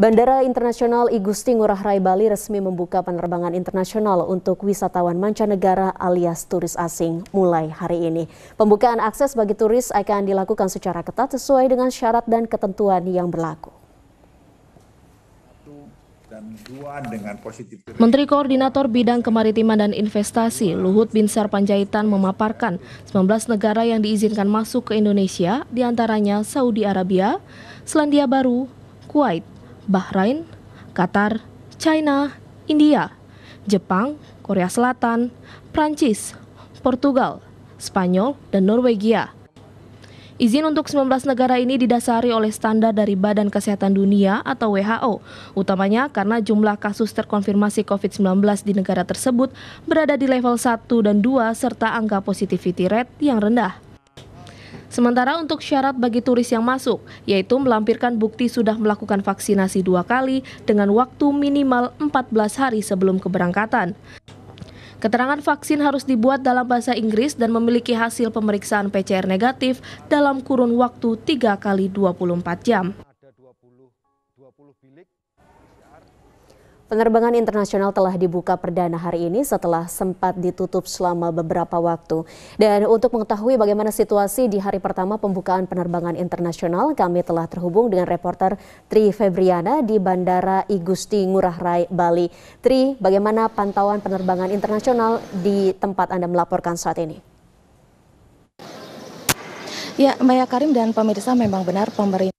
Bandara Internasional I Gusti Ngurah Rai Bali resmi membuka penerbangan internasional untuk wisatawan mancanegara alias turis asing mulai hari ini. Pembukaan akses bagi turis akan dilakukan secara ketat sesuai dengan syarat dan ketentuan yang berlaku. Menteri Koordinator Bidang Kemaritiman dan Investasi Luhut Binsar Panjaitan memaparkan 19 negara yang diizinkan masuk ke Indonesia, diantaranya Saudi Arabia, Selandia Baru, Kuwait, Bahrain, Qatar, China, India, Jepang, Korea Selatan, Prancis, Portugal, Spanyol, dan Norwegia. Izin untuk 19 negara ini didasari oleh standar dari Badan Kesehatan Dunia atau WHO, utamanya karena jumlah kasus terkonfirmasi COVID-19 di negara tersebut berada di level 1 dan 2 serta angka positivity rate yang rendah. Sementara untuk syarat bagi turis yang masuk, yaitu melampirkan bukti sudah melakukan vaksinasi 2 kali dengan waktu minimal 14 hari sebelum keberangkatan. Keterangan vaksin harus dibuat dalam bahasa Inggris dan memiliki hasil pemeriksaan PCR negatif dalam kurun waktu 3 kali 24 jam. Penerbangan internasional telah dibuka perdana hari ini setelah sempat ditutup selama beberapa waktu. Dan untuk mengetahui bagaimana situasi di hari pertama pembukaan penerbangan internasional, kami telah terhubung dengan reporter Tri Febriana di Bandara I Gusti Ngurah Rai, Bali. Tri, bagaimana pantauan penerbangan internasional di tempat Anda melaporkan saat ini? Ya, Maya Karim dan pemirsa, memang benar pemerintah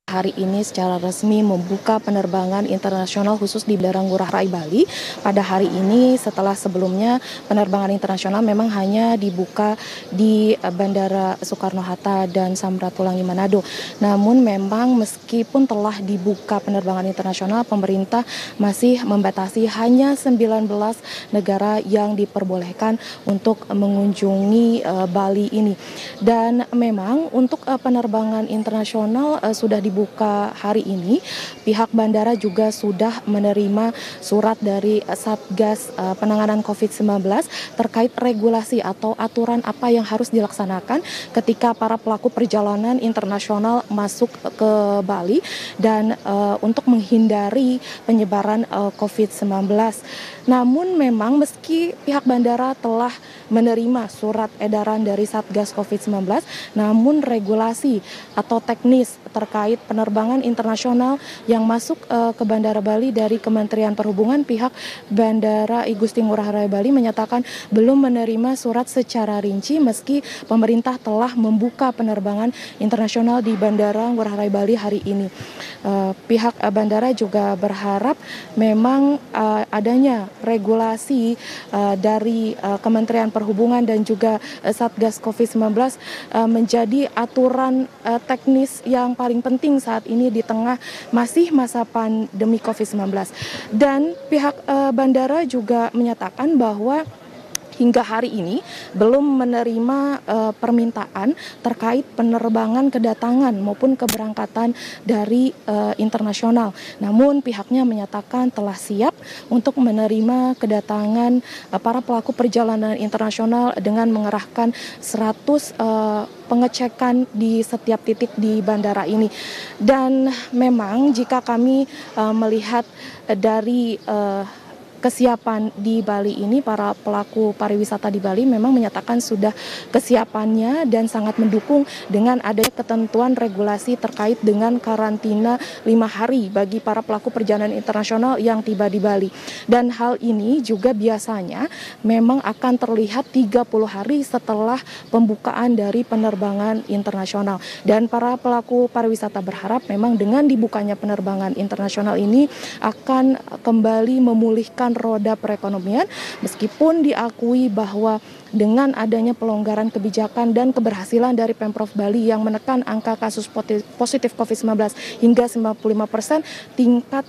hari ini secara resmi membuka penerbangan internasional khusus di Bandara Ngurah Rai Bali pada hari ini setelah sebelumnya penerbangan internasional memang hanya dibuka di Bandara Soekarno-Hatta dan Samratulangi Manado. Namun memang meskipun telah dibuka penerbangan internasional, pemerintah masih membatasi hanya 19 negara yang diperbolehkan untuk mengunjungi Bali ini. Dan memang untuk penerbangan internasional sudah dibuka hari ini, pihak bandara juga sudah menerima surat dari Satgas Penanganan COVID-19 terkait regulasi atau aturan apa yang harus dilaksanakan ketika para pelaku perjalanan internasional masuk ke Bali dan untuk menghindari penyebaran COVID-19. Namun memang meski pihak bandara telah menerima surat edaran dari Satgas COVID-19, namun regulasi atau teknis terkait penerbangan internasional yang masuk ke Bandara Bali dari Kementerian Perhubungan, pihak Bandara I Gusti Ngurah Rai Bali menyatakan belum menerima surat secara rinci meski pemerintah telah membuka penerbangan internasional di Bandara Ngurah Rai Bali hari ini. Pihak bandara juga berharap memang adanya regulasi dari Kementerian Perhubungan dan juga Satgas COVID-19 menjadi aturan teknis yang paling penting saat ini di tengah masih masa pandemi COVID-19. Dan pihak bandara juga menyatakan bahwa hingga hari ini belum menerima permintaan terkait penerbangan kedatangan maupun keberangkatan dari internasional. Namun pihaknya menyatakan telah siap untuk menerima kedatangan para pelaku perjalanan internasional dengan mengerahkan 100 pengecekan di setiap titik di bandara ini. Dan memang jika kami melihat dari kesiapan di Bali ini, para pelaku pariwisata di Bali memang menyatakan sudah kesiapannya dan sangat mendukung dengan adanya ketentuan regulasi terkait dengan karantina 5 hari bagi para pelaku perjalanan internasional yang tiba di Bali. Dan hal ini juga biasanya memang akan terlihat 30 hari setelah pembukaan dari penerbangan internasional. Dan para pelaku pariwisata berharap memang dengan dibukanya penerbangan internasional ini akan kembali memulihkan roda perekonomian, meskipun diakui bahwa dengan adanya pelonggaran kebijakan dan keberhasilan dari Pemprov Bali yang menekan angka kasus positif COVID-19 hingga 95%, tingkat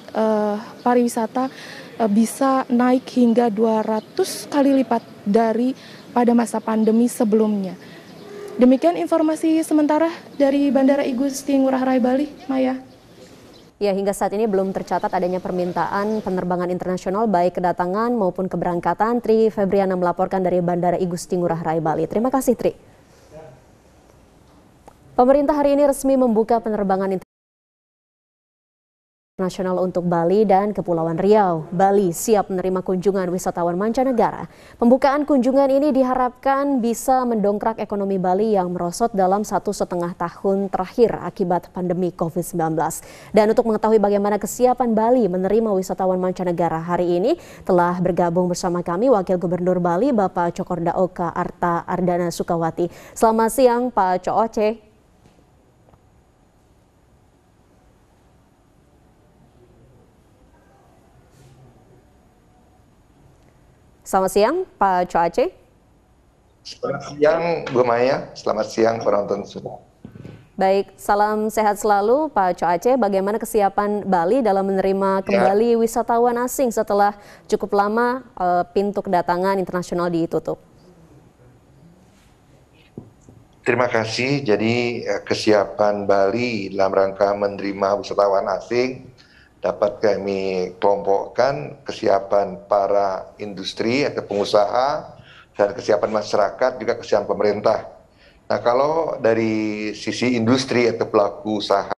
pariwisata bisa naik hingga 200 kali lipat dari pada masa pandemi sebelumnya. Demikian informasi sementara dari Bandara I Gusti Ngurah Rai Bali, Maya. Ya, hingga saat ini belum tercatat adanya permintaan penerbangan internasional baik kedatangan maupun keberangkatan. Tri Febriana melaporkan dari Bandara I Gusti Ngurah Rai Bali. Terima kasih, Tri. Pemerintah hari ini resmi membuka penerbangan internasional Nasional untuk Bali dan Kepulauan Riau. Bali siap menerima kunjungan wisatawan mancanegara. Pembukaan kunjungan ini diharapkan bisa mendongkrak ekonomi Bali yang merosot dalam 1,5 tahun terakhir akibat pandemi COVID-19. Dan untuk mengetahui bagaimana kesiapan Bali menerima wisatawan mancanegara hari ini, telah bergabung bersama kami Wakil Gubernur Bali, Bapak Cokorda Oka Arta Ardana Sukawati. Selamat siang, Pak Cooce. Selamat siang, Pak Cooce. Selamat siang, Bu Maya. Selamat siang, penonton semua. Baik, salam sehat selalu, Pak Cooce. Bagaimana kesiapan Bali dalam menerima kembali wisatawan asing setelah cukup lama pintu kedatangan internasional ditutup? Terima kasih. Jadi kesiapan Bali dalam rangka menerima wisatawan asing dapat kami kelompokkan kesiapan para industri atau pengusaha dan kesiapan masyarakat, juga kesiapan pemerintah. Nah, kalau dari sisi industri atau pelaku usaha,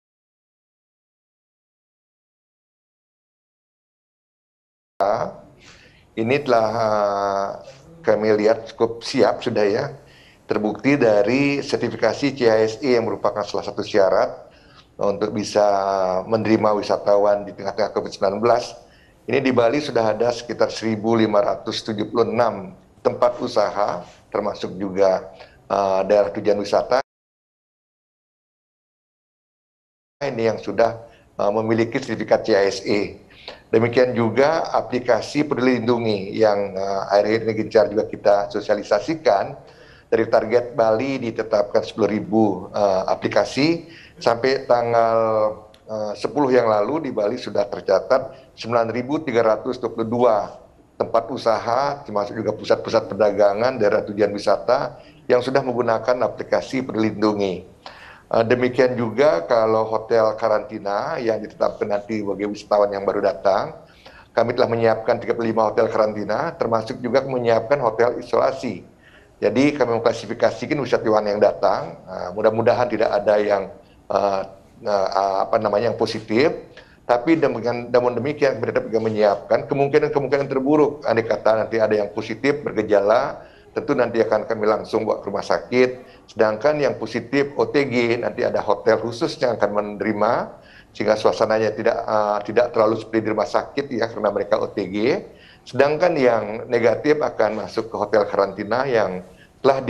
ini telah kami lihat cukup siap sudah ya. Terbukti dari sertifikasi CISE yang merupakan salah satu syarat untuk bisa menerima wisatawan di tengah-tengah COVID-19. Ini di Bali sudah ada sekitar 1.576 tempat usaha, termasuk juga daerah tujuan wisata ini yang sudah memiliki sertifikat CISE. Demikian juga aplikasi Peduli Lindungi yang akhir-akhir ini gencar juga kita sosialisasikan. Dari target Bali ditetapkan 10.000 aplikasi, sampai tanggal 10 yang lalu di Bali sudah tercatat 9.322 tempat usaha, termasuk juga pusat-pusat perdagangan, daerah tujuan wisata yang sudah menggunakan aplikasi Peduli Lindungi. Demikian juga kalau hotel karantina yang ditetapkan nanti bagi wisatawan yang baru datang, kami telah menyiapkan 35 hotel karantina, termasuk juga menyiapkan hotel isolasi. Jadi kami mengklasifikasikan wisatawan yang datang, mudah-mudahan tidak ada yang yang positif, tapi namun demikian kami tetap juga menyiapkan kemungkinan terburuk. Andai kata nanti ada yang positif bergejala, tentu nanti akan kami langsung bawa ke rumah sakit. Sedangkan yang positif OTG, nanti ada hotel khusus yang akan menerima, sehingga suasananya tidak terlalu seperti di rumah sakit ya, karena mereka OTG. Sedangkan yang negatif akan masuk ke hotel karantina yang telah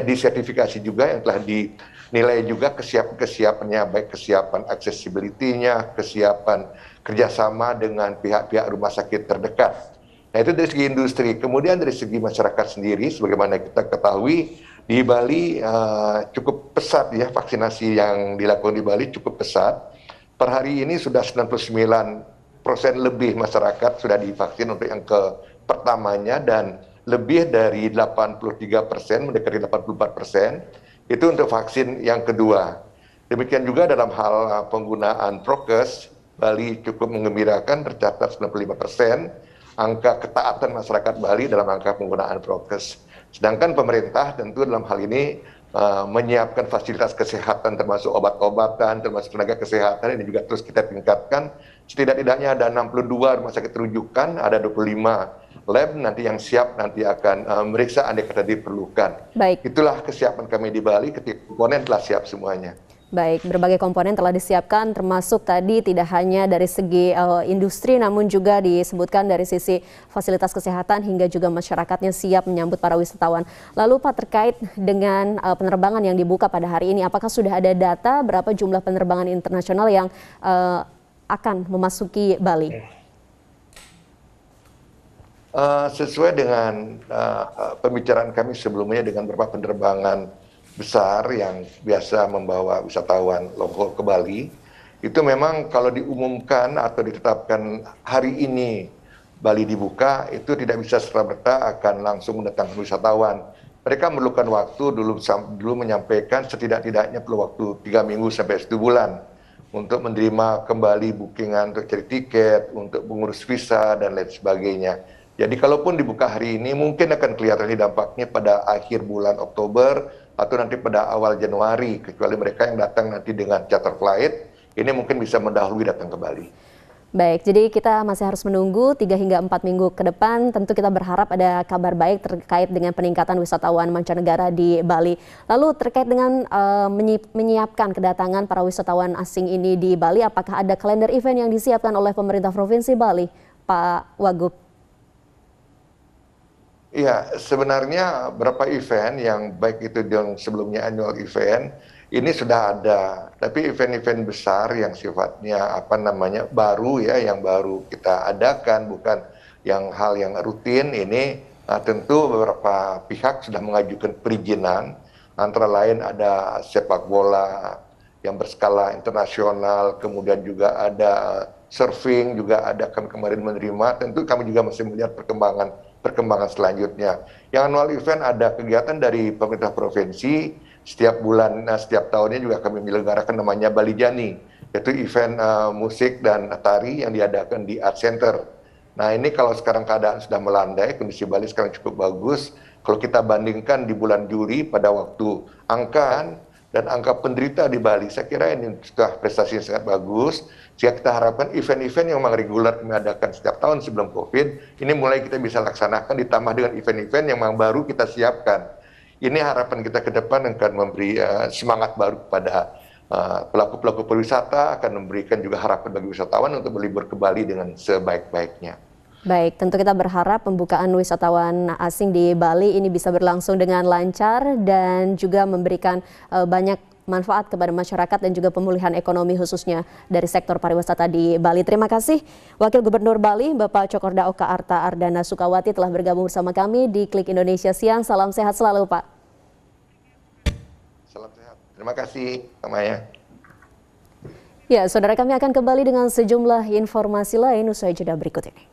disertifikasi juga, yang telah dinilai juga kesiapannya, baik kesiapan accessibility-nya, kesiapan kerjasama dengan pihak-pihak rumah sakit terdekat. Nah, itu dari segi industri. Kemudian dari segi masyarakat sendiri, sebagaimana kita ketahui, di Bali cukup pesat ya, vaksinasi yang dilakukan di Bali cukup pesat. Per hari ini sudah 99% lebih masyarakat sudah divaksin untuk yang pertamanya, dan lebih dari 83%, mendekati 84%, itu untuk vaksin yang kedua. Demikian juga dalam hal penggunaan prokes, Bali cukup menggembirakan, tercatat 95% angka ketaatan masyarakat Bali dalam angka penggunaan prokes. Sedangkan pemerintah tentu dalam hal ini menyiapkan fasilitas kesehatan, termasuk obat-obatan, termasuk tenaga kesehatan, ini juga terus kita tingkatkan. Setidak-tidaknya ada 62 rumah sakit rujukan, ada 25 lab nanti yang siap nanti akan meriksa andai kata diperlukan. Baik. Itulah kesiapan kami di Bali, ketika komponen telah siap semuanya. Baik, berbagai komponen telah disiapkan, termasuk tadi tidak hanya dari segi industri, namun juga disebutkan dari sisi fasilitas kesehatan hingga juga masyarakatnya siap menyambut para wisatawan. Lalu Pak, terkait dengan penerbangan yang dibuka pada hari ini, apakah sudah ada data berapa jumlah penerbangan internasional yang akan memasuki Bali? Sesuai dengan pembicaraan kami sebelumnya dengan beberapa penerbangan besar yang biasa membawa wisatawan lokal ke Bali, itu memang kalau diumumkan atau ditetapkan hari ini Bali dibuka, itu tidak bisa serta-merta akan langsung mendatangkan wisatawan. Mereka memerlukan waktu dulu menyampaikan setidak-tidaknya perlu waktu 3 minggu sampai 1 bulan untuk menerima kembali bookingan untuk cari tiket, untuk mengurus visa dan lain sebagainya. Jadi kalaupun dibuka hari ini mungkin akan kelihatan dampaknya pada akhir bulan Oktober atau nanti pada awal Januari, kecuali mereka yang datang nanti dengan charter flight, ini mungkin bisa mendahului datang ke Bali. Baik, jadi kita masih harus menunggu 3 hingga 4 minggu ke depan. Tentu kita berharap ada kabar baik terkait dengan peningkatan wisatawan mancanegara di Bali. Lalu terkait dengan menyiapkan kedatangan para wisatawan asing ini di Bali, apakah ada kalender event yang disiapkan oleh pemerintah Provinsi Bali, Pak Wagub? Iya, sebenarnya beberapa event yang baik itu yang sebelumnya annual event, ini sudah ada. Tapi event-event besar yang sifatnya baru ya, yang baru kita adakan, bukan hal yang rutin ini, tentu beberapa pihak sudah mengajukan perizinan. Antara lain ada sepak bola yang berskala internasional, kemudian juga ada surfing, juga ada kami kemarin menerima. Tentu kami juga masih melihat perkembangan selanjutnya. Yang annual event ada kegiatan dari pemerintah provinsi, setiap bulan, setiap tahunnya juga kami menyelenggarakan namanya Bali Jani, yaitu event musik dan tari yang diadakan di Art Center. Nah ini kalau sekarang keadaan sudah melandai, kondisi Bali sekarang cukup bagus. Kalau kita bandingkan di bulan Juli pada waktu angka penderita di Bali, saya kira ini sudah prestasi yang sangat bagus. Sehingga kita harapkan event-event yang memang reguler kami adakan setiap tahun sebelum COVID, ini mulai kita bisa laksanakan ditambah dengan event-event yang memang baru kita siapkan. Ini harapan kita ke depan akan memberi semangat baru kepada pelaku-pelaku pariwisata, akan memberikan juga harapan bagi wisatawan untuk berlibur ke Bali dengan sebaik-baiknya. Baik, tentu kita berharap pembukaan wisatawan asing di Bali ini bisa berlangsung dengan lancar dan juga memberikan banyak manfaat kepada masyarakat dan juga pemulihan ekonomi khususnya dari sektor pariwisata di Bali. Terima kasih Wakil Gubernur Bali Bapak Cokorda Oka Arta Ardana Sukawati telah bergabung bersama kami di Klik Indonesia Siang. Salam sehat selalu Pak. Salam sehat. Terima kasih Maya. Ya, saudara, kami akan kembali dengan sejumlah informasi lain usai jeda berikut ini.